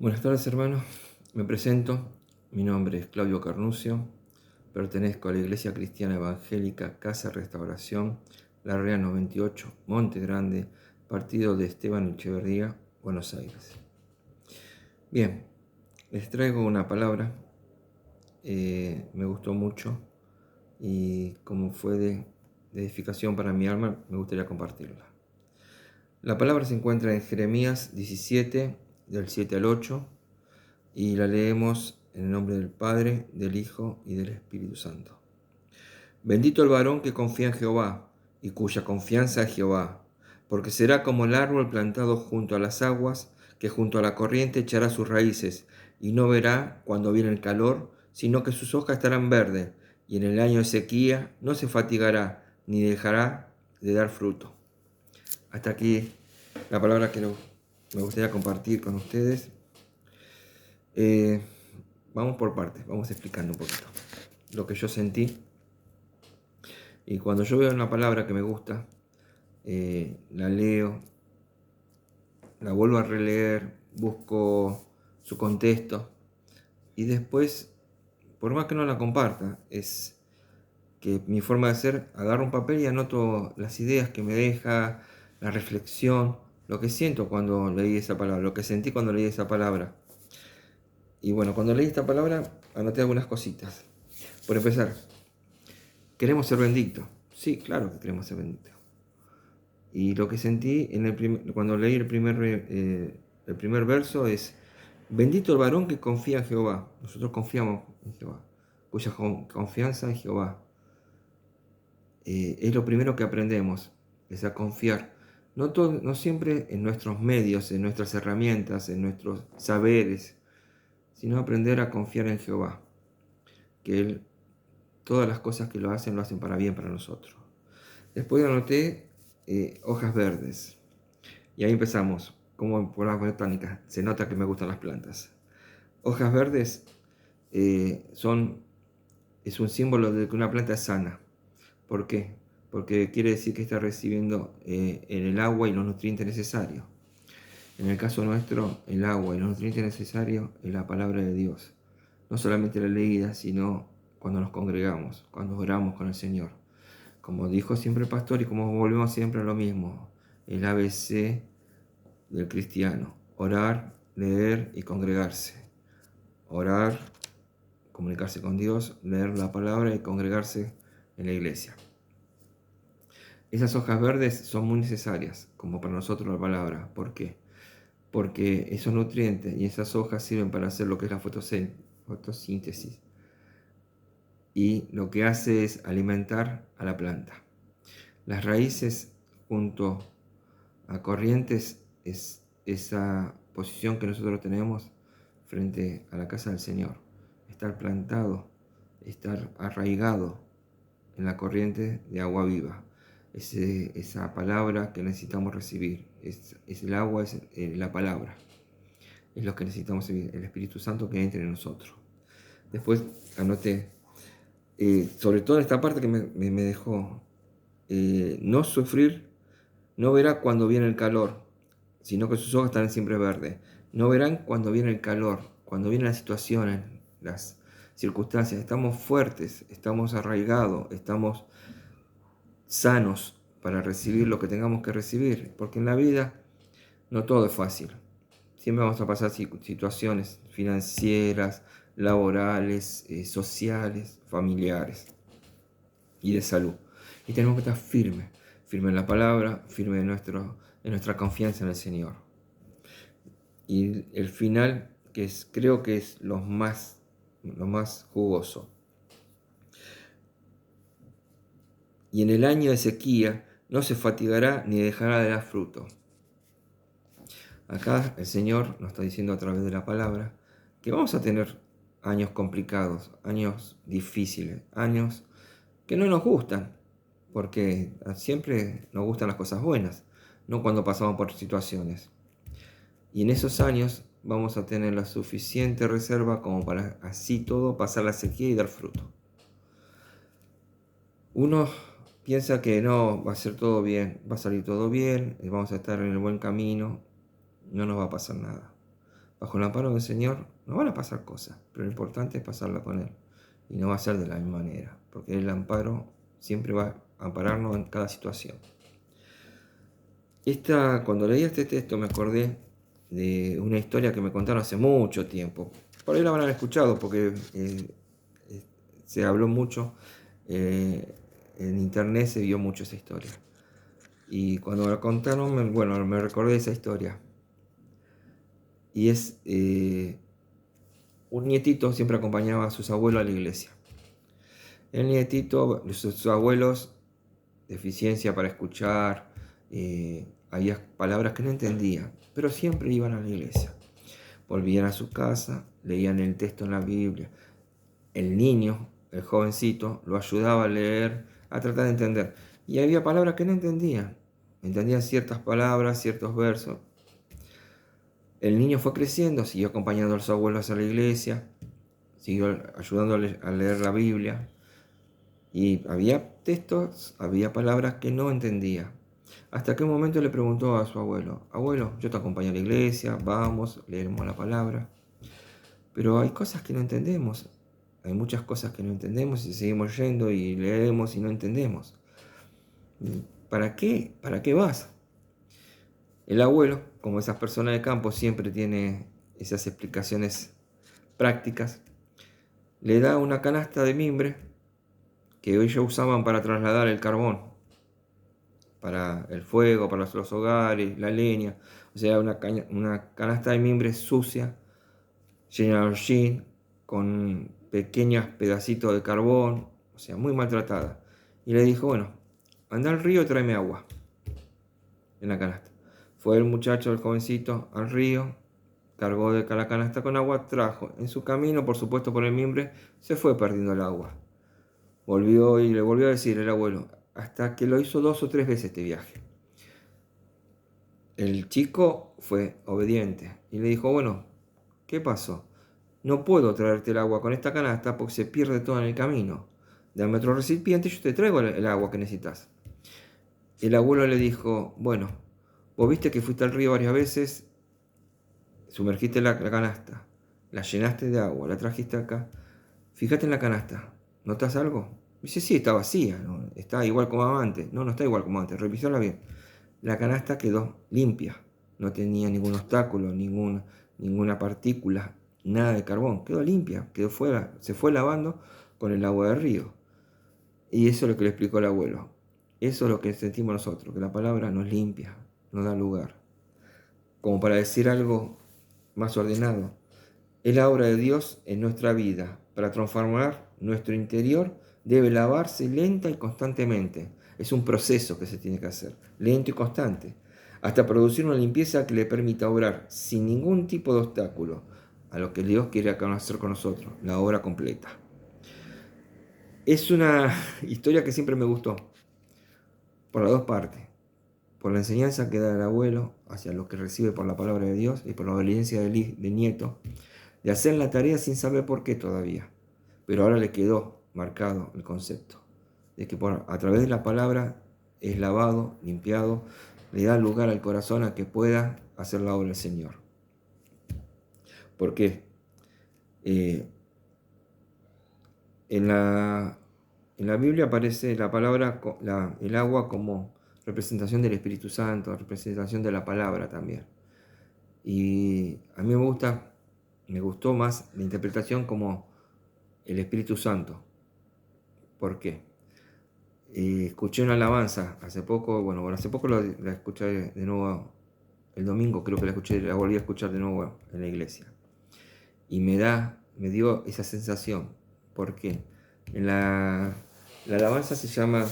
Buenas tardes, hermanos. Me presento. Mi nombre es Claudio Carnucio. Pertenezco a la Iglesia Cristiana Evangélica Casa Restauración, La Real 98, Monte Grande, partido de Esteban Echeverría, Buenos Aires. Bien, les traigo una palabra. Me gustó mucho y como fue de edificación para mi alma, me gustaría compartirla. La palabra se encuentra en Jeremías 17, del 7 al 8. Y la leemos en el nombre del Padre, del Hijo y del Espíritu Santo. Bendito el varón que confía en Jehová y cuya confianza es Jehová, porque será como el árbol plantado junto a las aguas, que junto a la corriente echará sus raíces, y no verá cuando viene el calor, sino que sus hojas estarán verdes, y en el año de sequía no se fatigará, ni dejará de dar fruto. Hasta aquí la palabra que me gustaría compartir con ustedes. Vamos por partes, vamos explicando un poquito lo que yo sentí. Y cuando yo veo una palabra que me gusta, la leo, la vuelvo a releer, busco su contexto y después, por más que no la comparta, es que mi forma de ser, agarro un papel y anoto las ideas que me deja, la reflexión, lo que siento cuando leí esa palabra, lo que sentí cuando leí esa palabra. Y bueno, cuando leí esta palabra, anoté algunas cositas. Por empezar, ¿queremos ser benditos? Sí, claro que queremos ser benditos. Y lo que sentí cuando leí el primer verso es: bendito el varón que confía en Jehová. Nosotros confiamos en Jehová, cuya confianza en Jehová. Es lo primero que aprendemos, es a confiar. No siempre en nuestros medios, en nuestras herramientas, en nuestros saberes, sino aprender a confiar en Jehová, que Él, todas las cosas que lo hacen para bien para nosotros. Después anoté hojas verdes. Y ahí empezamos, como por la botánica, se nota que me gustan las plantas. Hojas verdes es un símbolo de que una planta es sana. ¿Por qué? Porque quiere decir que está recibiendo el agua y los nutrientes necesarios. En el caso nuestro, el agua y los nutrientes necesarios es la palabra de Dios. No solamente la leída, sino cuando nos congregamos, cuando oramos con el Señor. Como dijo siempre el pastor y como volvemos siempre a lo mismo, el ABC del cristiano: orar, leer y congregarse. Orar, comunicarse con Dios, leer la palabra y congregarse en la iglesia. Esas hojas verdes son muy necesarias, como para nosotros la palabra. ¿Por qué? Porque esos nutrientes y esas hojas sirven para hacer lo que es la fotosíntesis. Y lo que hace es alimentar a la planta. Las raíces junto a corrientes es esa posición que nosotros tenemos frente a la casa del Señor. Estar plantado, estar arraigado en la corriente de agua viva. Esa palabra que necesitamos recibir. Es el agua, es la palabra. Es lo que necesitamos recibir, el Espíritu Santo que entre en nosotros. Después anoté, sobre todo en esta parte que me dejó, no sufrir, no verá cuando viene el calor, sino que sus ojos estarán siempre verdes. No verán cuando viene el calor, cuando vienen las situaciones, las circunstancias. Estamos fuertes, estamos arraigados, estamos sanos para recibir lo que tengamos que recibir, porque en la vida no todo es fácil. Siempre vamos a pasar situaciones financieras, laborales, sociales, familiares y de salud. Y tenemos que estar firmes en la palabra, firmes en nuestra confianza en el Señor. Y el final, creo que es lo más jugoso. Y en el año de sequía no se fatigará ni dejará de dar fruto. Acá el Señor nos está diciendo a través de la palabra que vamos a tener años complicados, años difíciles, años que no nos gustan, porque siempre nos gustan las cosas buenas, no cuando pasamos por situaciones. Y en esos años vamos a tener la suficiente reserva como para así todo pasar la sequía y dar fruto. Uno piensa que no, va a ser todo bien, va a salir todo bien, vamos a estar en el buen camino, no nos va a pasar nada. bajo el amparo del Señor, nos van a pasar cosas, pero lo importante es pasarla con Él. Y no va a ser de la misma manera, porque el amparo siempre va a ampararnos en cada situación. Cuando leí este texto me acordé de una historia que me contaron hace mucho tiempo. Por ahí la van a haber escuchado porque se habló mucho, en internet se vio mucho esa historia. Y cuando me la contaron, me recordé de esa historia. Y es un nietito siempre acompañaba a sus abuelos a la iglesia. El nietito, sus abuelos, deficiencia para escuchar, había palabras que no entendía, pero siempre iban a la iglesia. Volvían a su casa, leían el texto en la Biblia. El niño, el jovencito, lo ayudaba a leer, a tratar de entender. Y había palabras que no entendían. Entendían ciertas palabras, ciertos versos. El niño fue creciendo, siguió acompañando a los abuelos a la iglesia, siguió ayudándole a leer la Biblia. Y había textos, había palabras que no entendía. Hasta que un momento le preguntó a su abuelo: abuelo, yo te acompaño a la iglesia, vamos, leeremos la palabra. Pero hay cosas que no entendemos. Hay muchas cosas que no entendemos y seguimos yendo y leemos y no entendemos. ¿Para qué? ¿Para qué vas? El abuelo, como esas personas de campo, siempre tiene esas explicaciones prácticas. Le da una canasta de mimbre que ellos usaban para trasladar el carbón, para el fuego, para los hogares, la leña. O sea, una canasta de mimbre sucia, llena de hollín, con pequeños pedacitos de carbón, o sea, muy maltratada. Y le dijo: bueno, anda al río y tráeme agua en la canasta. Fue el muchacho, el jovencito, al río, cargó de la canasta con agua, trajo. En su camino, por supuesto por el mimbre, se fue perdiendo el agua. Volvió y le volvió a decir el abuelo, hasta que lo hizo 2 o 3 veces este viaje. El chico fue obediente y le dijo: bueno, ¿qué pasó? No puedo traerte el agua con esta canasta porque se pierde todo en el camino. Dame otro recipiente y yo te traigo el agua que necesitas. El abuelo le dijo: bueno, vos viste que fuiste al río varias veces, sumergiste la canasta, la llenaste de agua, la trajiste acá. Fíjate en la canasta, ¿notas algo? Dice: sí, está vacía, ¿no? Está igual como antes. No, no está igual como antes, revisala bien. La canasta quedó limpia, no tenía ningún obstáculo, ninguna partícula, nada de carbón, quedó limpia, se fue lavando con el agua del río. Y eso es lo que le explicó el abuelo. Eso es lo que sentimos nosotros, que la palabra nos limpia, nos da lugar. Como para decir algo más ordenado, es la obra de Dios en nuestra vida. Para transformar nuestro interior debe lavarse lenta y constantemente. Es un proceso que se tiene que hacer, lento y constante, hasta producir una limpieza que le permita obrar sin ningún tipo de obstáculo a lo que Dios quiere hacer con nosotros, la obra completa. Es una historia que siempre me gustó, por las dos partes, por la enseñanza que da el abuelo hacia lo que recibe por la palabra de Dios y por la obediencia del nieto, de hacer la tarea sin saber por qué todavía. Pero ahora le quedó marcado el concepto de que a través de la palabra es lavado, limpiado, le da lugar al corazón a que pueda hacer la obra del Señor. ¿Por qué? En la Biblia aparece la palabra, el agua como representación del Espíritu Santo, representación de la palabra también. Y a mí me gustó más la interpretación como el Espíritu Santo. ¿Por qué? Escuché una alabanza hace poco, hace poco la escuché de nuevo el domingo, creo que la volví a escuchar de nuevo en la iglesia. Y me dio esa sensación. ¿Por qué? La alabanza se llama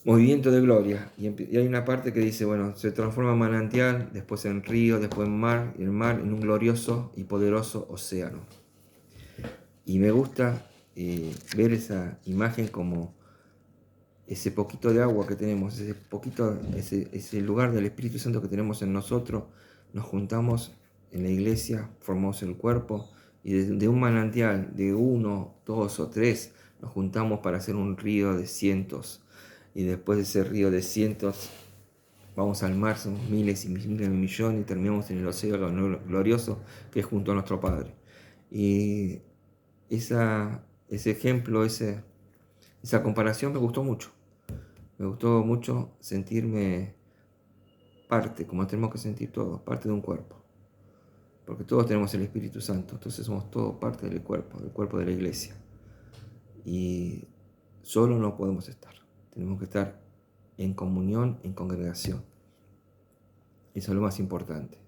Movimiento de Gloria, y hay una parte que dice, se transforma en manantial, después en río, después en mar, y el mar en un glorioso y poderoso océano. Y me gusta ver esa imagen como ese poquito de agua que tenemos, ese lugar del Espíritu Santo que tenemos en nosotros, nos juntamos en la iglesia, formamos el cuerpo, y de un manantial de 1, 2 o 3 nos juntamos para hacer un río de cientos, y después de ese río de cientos vamos al mar, somos miles y miles de millones y terminamos en el océano glorioso que es junto a nuestro Padre. Y ese ejemplo, esa comparación me gustó mucho. Me gustó mucho sentirme parte, como tenemos que sentir todos, parte de un cuerpo. Porque todos tenemos el Espíritu Santo, entonces somos todos parte del cuerpo de la iglesia. Y solo no podemos estar. Tenemos que estar en comunión, en congregación. Eso es lo más importante.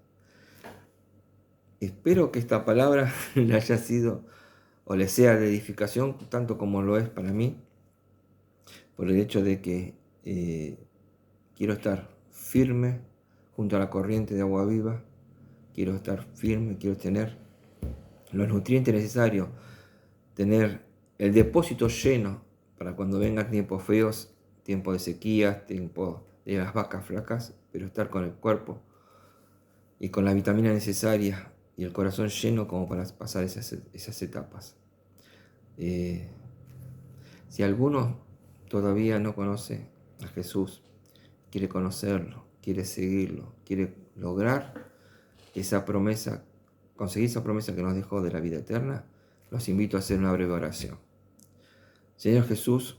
Espero que esta palabra le haya sido o le sea de edificación, tanto como lo es para mí, por el hecho de que quiero estar firme junto a la corriente de agua viva, quiero estar firme, quiero tener los nutrientes necesarios, tener el depósito lleno para cuando vengan tiempos feos, tiempos de sequías, tiempos de las vacas flacas, pero estar con el cuerpo y con la vitamina necesaria y el corazón lleno como para pasar esas etapas. Si alguno todavía no conoce a Jesús, quiere conocerlo, quiere seguirlo, quiere lograr esa promesa, conseguir esa promesa que nos dejó de la vida eterna, los invito a hacer una breve oración. Señor Jesús,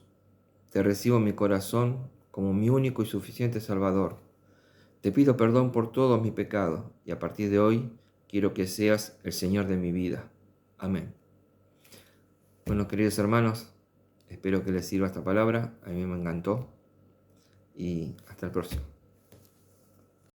te recibo en mi corazón como mi único y suficiente Salvador. Te pido perdón por todos mis pecados y a partir de hoy quiero que seas el Señor de mi vida. Amén. Bueno, queridos hermanos, espero que les sirva esta palabra. A mí me encantó y hasta el próximo.